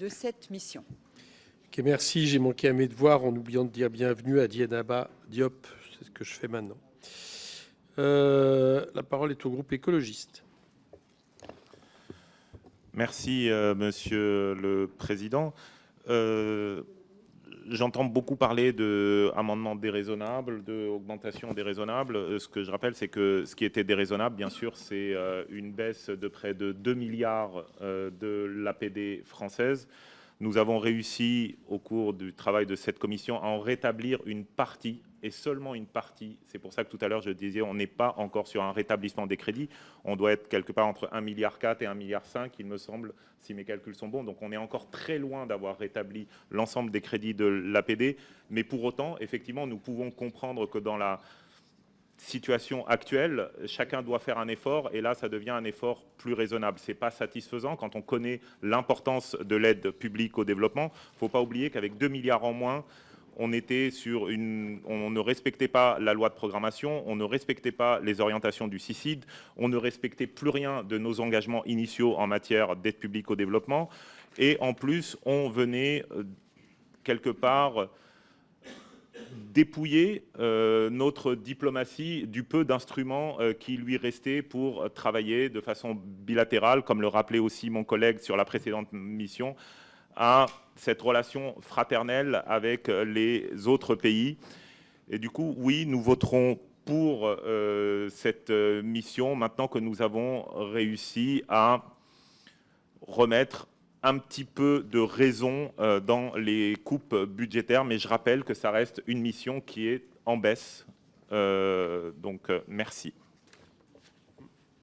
de cette mission. Okay, merci. J'ai manqué à mes devoirs en oubliant de dire bienvenue à Dieynaba Diop. C'est ce que je fais maintenant. La parole est au groupe écologiste. Merci, Monsieur le Président. J'entends beaucoup parler d'amendements déraisonnables, d'augmentation déraisonnable. Ce que je rappelle, c'est que ce qui était déraisonnable, bien sûr, c'est une baisse de près de 2 milliards de l'APD française. Nous avons réussi, au cours du travail de cette commission, à en rétablir une partie, et seulement une partie. C'est pour ça que tout à l'heure, je disais, on n'est pas encore sur un rétablissement des crédits. On doit être quelque part entre 1,4 milliard et 1,5 milliard, il me semble, si mes calculs sont bons. Donc on est encore très loin d'avoir rétabli l'ensemble des crédits de l'APD. Mais pour autant, effectivement, nous pouvons comprendre que dans la situation actuelle, chacun doit faire un effort, et là, ça devient un effort plus raisonnable. Ce n'est pas satisfaisant quand on connaît l'importance de l'aide publique au développement. Il ne faut pas oublier qu'avec 2 milliards en moins, on ne respectait pas la loi de programmation, on ne respectait pas les orientations du CICID, on ne respectait plus rien de nos engagements initiaux en matière d'aide publique au développement, et en plus, on venait quelque part dépouiller notre diplomatie du peu d'instruments qui lui restaient pour travailler de façon bilatérale, comme le rappelait aussi mon collègue sur la précédente mission, à cette relation fraternelle avec les autres pays. Et du coup, oui, nous voterons pour cette mission, maintenant que nous avons réussi à remettre un petit peu de raison dans les coupes budgétaires, mais je rappelle que ça reste une mission qui est en baisse. Donc, merci.